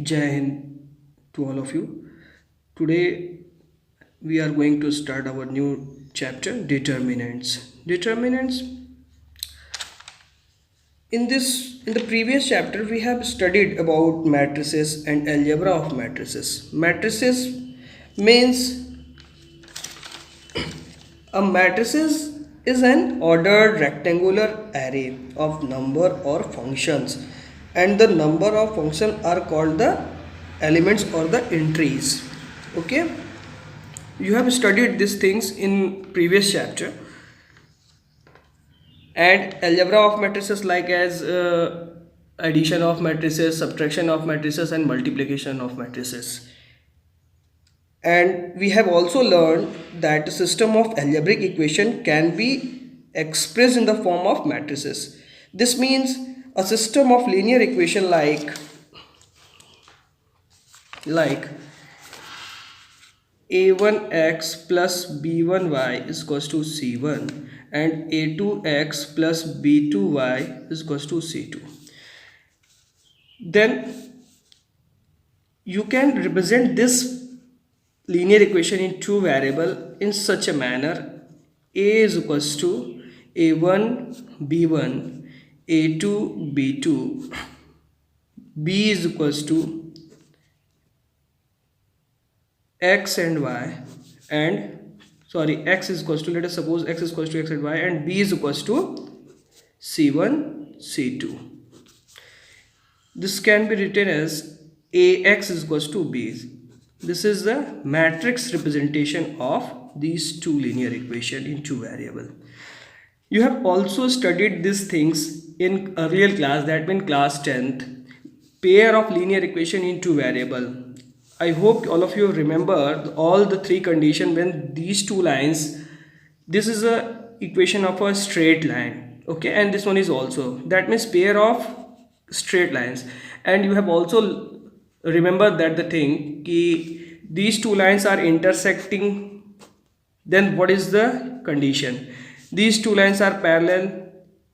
Jai Hind to all of you. Today we are going to start our new chapter, determinants. Determinants. In the previous chapter we have studied about matrices and algebra of matrices. Matrices means a matrices is an ordered rectangular array of number or functions, and the number of functions are called the elements or the entries. Okay, you have studied these things in previous chapter. And algebra of matrices like as addition of matrices, subtraction of matrices, and multiplication of matrices. And we have also learned that the system of algebraic equation can be expressed in the form of matrices. This means a system of linear equation like a1x plus b1y is equals to c1 and a2x plus b2y is equals to c2. Then you can represent this linear equation in two variable in such a manner: a is equals to a1 b1, a2 b2, b is equals to x and y, and sorry, x is equals to, let us suppose x is equals to x and y, and b is equals to c1 c2. This can be written as ax is equals to b. This is the matrix representation of these two linear equation in two variable. You have also studied these things in earlier class, that means class 10th, pair of linear equation in two variable. I hope all of you remember all the three conditions when these two lines, this is a equation of a straight line, okay, and this one is also, that means pair of straight lines. And you have also remember that the thing ki these two lines are intersecting, then what is the condition? These two lines are parallel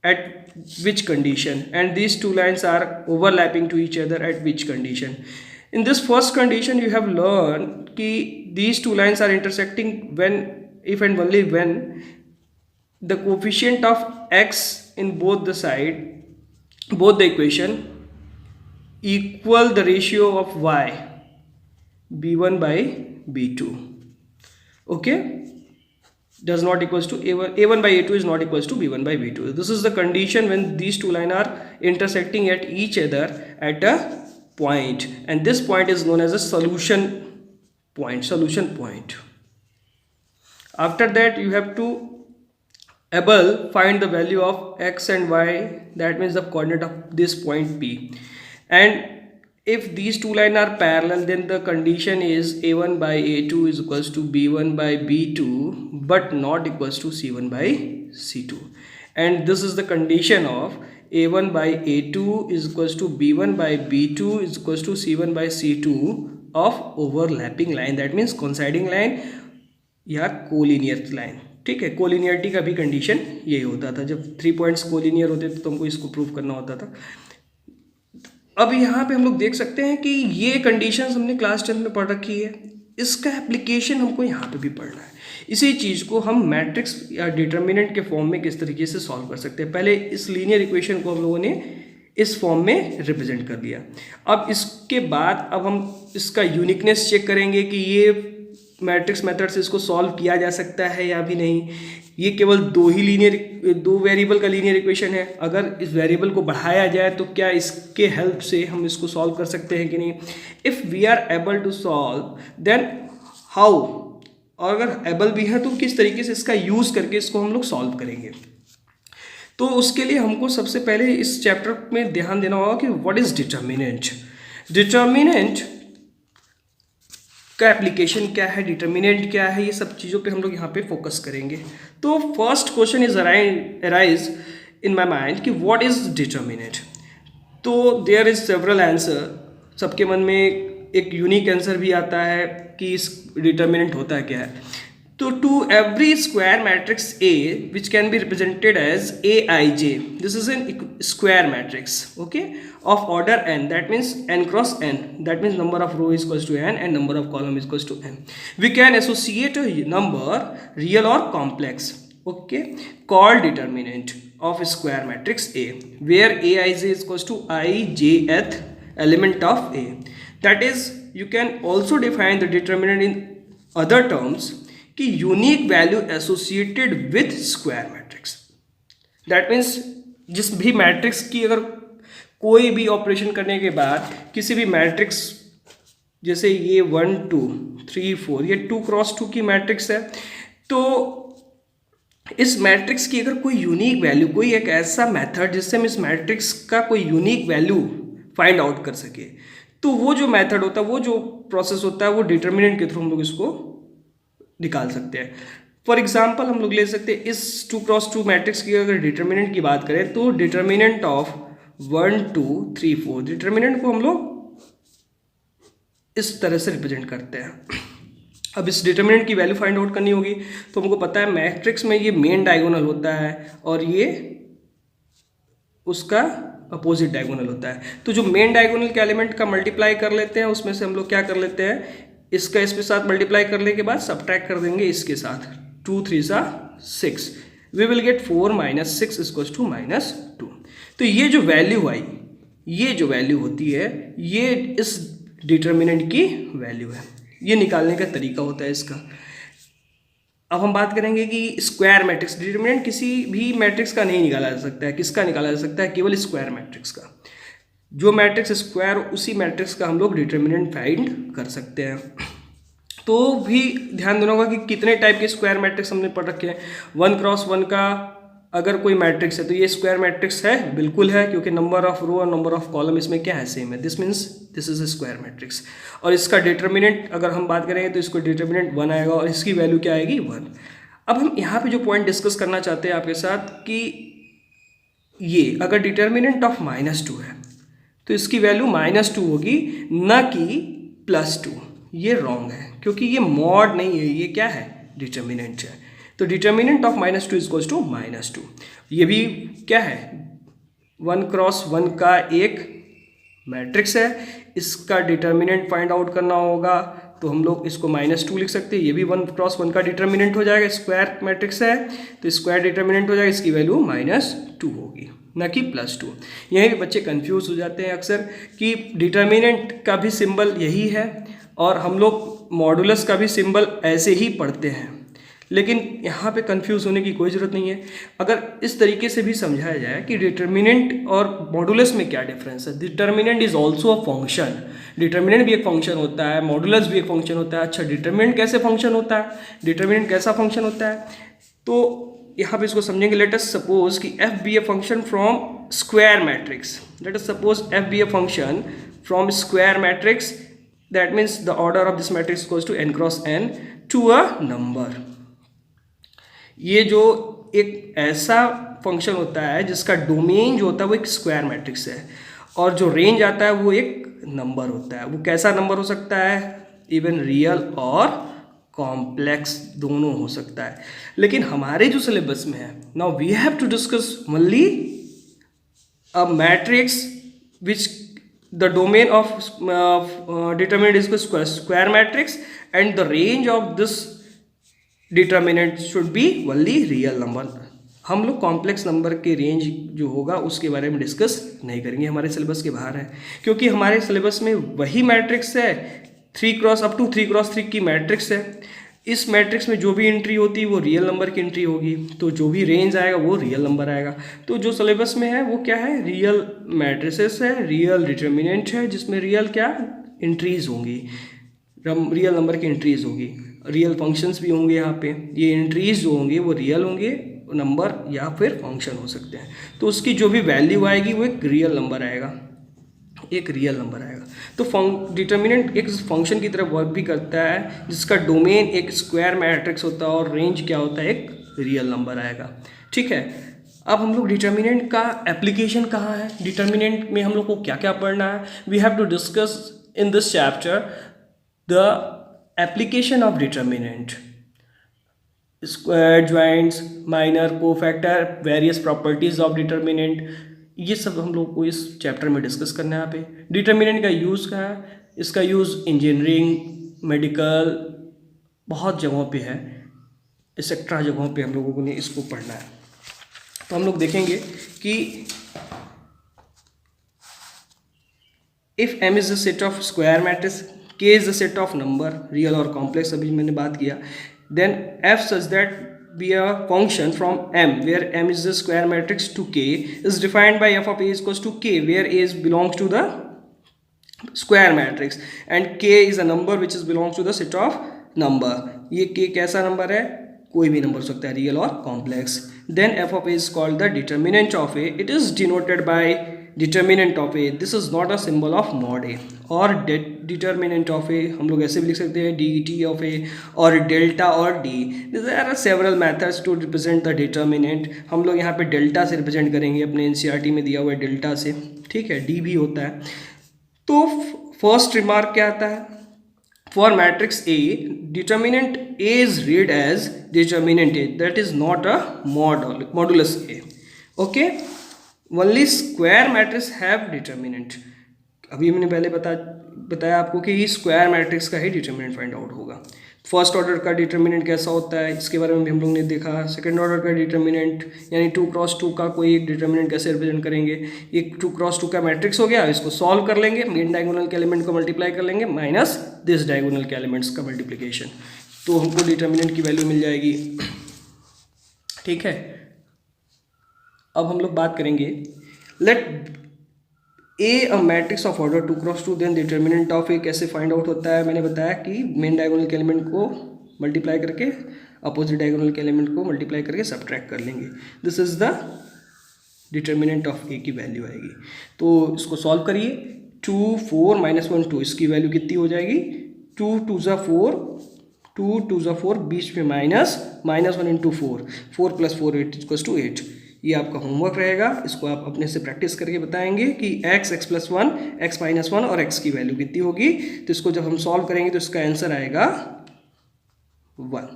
at which condition, and these two lines are overlapping to each other at which condition? In this first condition you have learned ki these two lines are intersecting when, if and only when, the coefficient of x in both the side, both the equation equal the ratio of y, b1 by b2. Okay, does not equals to a1 by a2 is not equals to b1 by b2. This is the condition when these two lines are intersecting at each other at a point, and this point is known as a solution point. After that you have to able find the value of x and y, that means the coordinate of this point P. And if these two lines are parallel, then the condition is a1 by a2 is equals to b1 by b2 but not equals to c1 by c2. And this is the condition of a1 by a2 is equals to b1 by b2 is equals to c1 by c2 of overlapping line, that means coinciding line या collinear line. ठीक है, collinearity का भी condition यही होता था, जब 3 points collinear होते थे तो हमको इसको प्रूव करना होता था. अब यहाँ पे हम लोग देख सकते हैं कि ये कंडीशंस हमने क्लास 10 में पढ़ रखी है, इसका एप्लीकेशन हमको यहाँ पे भी पढ़ना है. इसी चीज़ को हम मैट्रिक्स या डिटर्मिनेंट के फॉर्म में किस तरीके से सॉल्व कर सकते हैं. पहले इस लीनियर इक्वेशन को हम लोगों ने इस फॉर्म में रिप्रेजेंट कर लिया. अब इसके बाद अब हम इसका यूनिकनेस चेक करेंगे कि ये मैट्रिक्स मेथड से इसको सॉल्व किया जा सकता है या भी नहीं. ये केवल दो वेरिएबल का लीनियर इक्वेशन है, अगर इस वेरिएबल को बढ़ाया जाए तो क्या इसके हेल्प से हम इसको सॉल्व कर सकते हैं कि नहीं. If we are able to solve then how, और अगर एबल भी है तो किस तरीके से इसका यूज़ करके इसको हम लोग सॉल्व करेंगे. तो उसके लिए हमको सबसे पहले इस चैप्टर में ध्यान देना होगा कि व्हाट इज़ डिटर्मिनेंट. डिटर्मिनेंट का एप्लीकेशन क्या है, डिटर्मिनेंट क्या है, ये सब चीज़ों पे हम लोग यहाँ पे फोकस करेंगे. तो first question is arise in my mind कि व्हाट इज़ डिटर्मिनेंट. तो देयर इज सेवरल आंसर, सबके मन में एक यूनिक आंसर भी आता है कि इस डिटर्मिनेंट होता क्या है. तो to every square matrix A which can be represented as Aij, this is an square matrix, okay, of order n, that means n cross n, that means number of row is equals to n and number of column is equals to n. We can associate a number real or complex, okay, called determinant of a square matrix A, where Aij is equals to ijth element of A. That is, you can also define the determinant in other terms कि unique value associated with square matrix, that means जिस भी matrix की अगर कोई भी operation करने के बाद किसी भी मैट्रिक्स, जैसे ये 1 2 3 4 ये 2 क्रॉस 2 की मैट्रिक्स है, तो इस मैट्रिक्स की अगर कोई यूनिक वैल्यू, कोई एक ऐसा मेथड जिससे हम इस मैट्रिक्स का कोई यूनिक वैल्यू फाइंड आउट कर सके, तो वो जो मेथड होता है, वो जो प्रोसेस होता है, वो डिटर्मिनेंट के थ्रू हम लोग इसको निकाल सकते हैं. फॉर एग्जाम्पल हम लोग ले सकते हैं इस 2 क्रॉस 2 मैट्रिक्स की अगर डिटर्मिनेंट की बात करें, तो डिटर्मिनेंट ऑफ 1 2 3 4, डिटर्मिनेंट को हम लोग इस तरह से रिप्रेजेंट करते हैं. अब इस डिटर्मिनेंट की वैल्यू फाइंड आउट करनी होगी, तो हमको पता है मैट्रिक्स में ये मेन डायगोनल होता है और ये उसका अपोजिट डायगोनल होता है. तो जो मेन डायगोनल के एलिमेंट का मल्टीप्लाई कर लेते हैं, उसमें से हम लोग क्या कर लेते हैं, इसका इसके साथ मल्टीप्लाई करने के बाद सब्ट्रैक्ट कर देंगे इसके साथ. 2 3 6, we will get 4 - 6 equals to -2. तो ये जो वैल्यू आई, ये जो वैल्यू होती है, ये इस डिटर्मिनेंट की वैल्यू है. ये निकालने का तरीका होता है इसका. अब हम बात करेंगे कि स्क्वायर मैट्रिक्स डिटर्मिनेंट किसी भी मैट्रिक्स का नहीं निकाला जा सकता है. किसका निकाला जा सकता है? केवल स्क्वायर मैट्रिक्स का. जो मैट्रिक्स स्क्वायर, उसी मैट्रिक्स का हम लोग डिटर्मिनेंट फाइंड कर सकते हैं. तो भी ध्यान देना होगा कि कितने टाइप के स्क्वायर मैट्रिक्स हमने पढ़ रखे हैं. 1 क्रॉस 1 का अगर कोई मैट्रिक्स है तो ये स्क्वायर मैट्रिक्स है, बिल्कुल है, क्योंकि नंबर ऑफ रो और नंबर ऑफ कॉलम इसमें क्या है, सेम है. This means this is a square matrix. और इसका डिटर्मिनेंट अगर हम बात करेंगे तो इसको डिटर्मिनेंट 1 आएगा और इसकी वैल्यू क्या आएगी, 1. अब हम यहाँ पे जो पॉइंट डिस्कस करना चाहते हैं आपके साथ कि ये अगर डिटर्मिनेंट ऑफ -2 है तो इसकी वैल्यू -2 होगी, न कि +2. ये रॉन्ग है क्योंकि ये मॉड नहीं है, ये क्या है, डिटर्मिनेंट है. तो डिटर्मिनेंट ऑफ -2 इक्वल्स टू -2. ये भी क्या है, 1 क्रॉस 1 का एक मैट्रिक्स है. इसका डिटर्मिनेंट फाइंड आउट करना होगा तो हम लोग इसको -2 लिख सकते हैं. ये भी 1 क्रॉस 1 का डिटर्मिनेंट हो जाएगा, स्क्वायर मैट्रिक्स है तो स्क्वायर डिटर्मिनेंट हो जाएगा, इसकी वैल्यू -2 होगी, न कि +2. यहीं भी बच्चे कंफ्यूज हो जाते हैं अक्सर कि डिटर्मिनेंट का भी सिंबल यही है और हम लोग मॉडुलस का भी सिंबल ऐसे ही पढ़ते हैं, लेकिन यहाँ पे कंफ्यूज होने की कोई ज़रूरत नहीं है. अगर इस तरीके से भी समझाया जाए कि डिटर्मिनेंट और मॉडुलस में क्या डिफरेंस है. Determinant is also a function. Determinant भी एक फंक्शन होता है, मॉडुलस भी एक फंक्शन होता है. अच्छा, डिटर्मिनेंट कैसे फंक्शन होता है, डिटर्मिनेंट कैसा फंक्शन होता है, तो यहाँ पे इसको समझेंगे. लेट अस सपोज कि f be a function from square matrix. Let us suppose f be a function from square matrix, that means the order of this matrix goes to n cross n to a number. ये जो एक ऐसा function होता है जिसका domain जो होता है वो एक स्क्वायर मैट्रिक्स है और जो रेंज आता है वो एक नंबर होता है. वो कैसा नंबर हो सकता है, इवन रियल और कॉम्प्लेक्स दोनों हो सकता है. लेकिन हमारे जो सिलेबस में है, now we have to discuss only a matrix which the domain of determinant is square matrix and the range of this determinant should be only real number. हम लोग कॉम्प्लेक्स नंबर के रेंज जो होगा उसके बारे में डिस्कस नहीं करेंगे, हमारे सिलेबस के बाहर है, क्योंकि हमारे सिलेबस में वही मैट्रिक्स है 3 क्रॉस अप टू 3 क्रॉस 3 की मैट्रिक्स है. इस मैट्रिक्स में जो भी एंट्री होती है वो रियल नंबर की एंट्री होगी, तो जो भी रेंज आएगा वो रियल नंबर आएगा. तो जो सिलेबस में है वो क्या है, रियल मैट्रिसेस है, रियल डिटर्मिनेंट है, जिसमें रियल क्या एंट्रीज होंगी, रियल नंबर की एंट्रीज होगी, रियल फंक्शंस भी होंगे. यहाँ पे ये एंट्रीज जो होंगे वो रियल होंगे, नंबर या फिर फंक्शन हो सकते हैं. तो उसकी जो भी वैल्यू आएगी वो एक रियल नंबर आएगा, एक रियल नंबर आएगा. तो डिटर्मिनेंट एक फंक्शन की तरह वर्क भी करता है जिसका डोमेन एक स्क्वायर मैट्रिक्स होता है और रेंज क्या होता है, एक रियल नंबर आएगा. ठीक है, अब हम लोग डिटर्मिनेंट का एप्लीकेशन कहाँ है, डिटर्मिनेंट में हम लोग को क्या क्या पढ़ना है. We have to discuss in this chapter the application of determinant. Square joints, minor cofactor, various properties of determinant, ये सब हम लोग को इस चैप्टर में डिस्कस करना है। यहाँ पे डिटर्मिनेंट का यूज़ क्या है, इसका यूज़ इंजीनियरिंग, मेडिकल, बहुत जगहों पे है, एक्सेट्रा जगहों पे हम लोगों ने इसको पढ़ना है। तो हम लोग देखेंगे कि if M is the set of square matrix, K is the set of number real और कॉम्प्लेक्स, अभी मैंने बात किया, then F such that be a function from M where M is the square matrix to K is defined by f of A is equals to K where A belongs to the square matrix and K is a number which is belongs to the set of number। ये K कैसा number है, कोई भी नंबर हो सकता है, real और complex. Then f of A is called the determinant of A, it is denoted by determinant of A, this is not a symbol of mod A। और determinant of A हम लोग ऐसे भी लिख सकते हैं det of A और delta और d, there are several methods to represent the determinant। हम लोग यहाँ पे डेल्टा से रिप्रेजेंट करेंगे, अपने NCERT में दिया हुआ है डेल्टा से, ठीक है, d भी होता है। तो फर्स्ट रिमार्क क्या आता है, for matrix A, determinant A is read as determinant A, that is not a modulus A, okay। Only square matrix have determinant। अभी मैंने पहले बताया आपको कि स्क्वायर मैट्रिक्स का ही डिटर्मिनेंट फाइंड आउट होगा। फर्स्ट ऑर्डर का डिटर्मिनेंट कैसा होता है, इसके बारे में भी हम लोग ने देखा। सेकंड ऑर्डर का डिटर्मिनेंट यानी 2x2 का कोई एक डिटर्मिनेंट कैसे रिप्रेजेंट करेंगे, एक 2x2 का मैट्रिक्स हो गया, इसको सॉल्व कर लेंगे, मेन डायगोनल के एलिमेंट को मल्टीप्लाई कर लेंगे माइनस दिस डायगोनल के एलिमेंट्स का मल्टीप्लिकेशन, तो हमको डिटर्मिनेंट की वैल्यू मिल जाएगी, ठीक है। अब हम लोग बात करेंगे, let A a matrix of order 2x2, then determinant of A कैसे फाइंड आउट होता है। मैंने बताया कि मेन डायगोनल के एलिमेंट को मल्टीप्लाई करके अपोजिट डायगोनल के एलिमेंट को मल्टीप्लाई करके सब्ट्रैक्ट कर लेंगे, this is the determinant of A की वैल्यू आएगी। तो इसको सॉल्व करिए, 2 4 -1 2, इसकी वैल्यू कितनी हो जाएगी, 2 2 ज़ा 4, 2 2 ज़ा 4, बीच में माइनस, -1 इंटू 4, 4 + 4 8 इक्वल्स टू 8। ये आपका होमवर्क रहेगा, इसको आप अपने से प्रैक्टिस करके बताएंगे कि x, x+1, x -1 और x की वैल्यू कितनी होगी। तो इसको जब हम सॉल्व करेंगे तो इसका आंसर आएगा 1,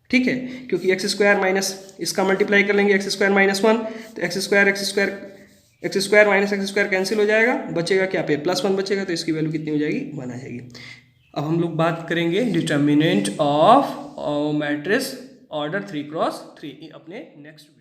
ठीक है, क्योंकि x² माइनस इसका मल्टीप्लाई कर लेंगे x² -1, तो x² माइनस x² कैंसिल हो जाएगा, बचेगा क्या पे +1 बचेगा, तो इसकी वैल्यू कितनी हो जाएगी, 1 आ जाएगी। अब हम लोग बात करेंगे determinant of matrix order 3x3 अपने नेक्स्ट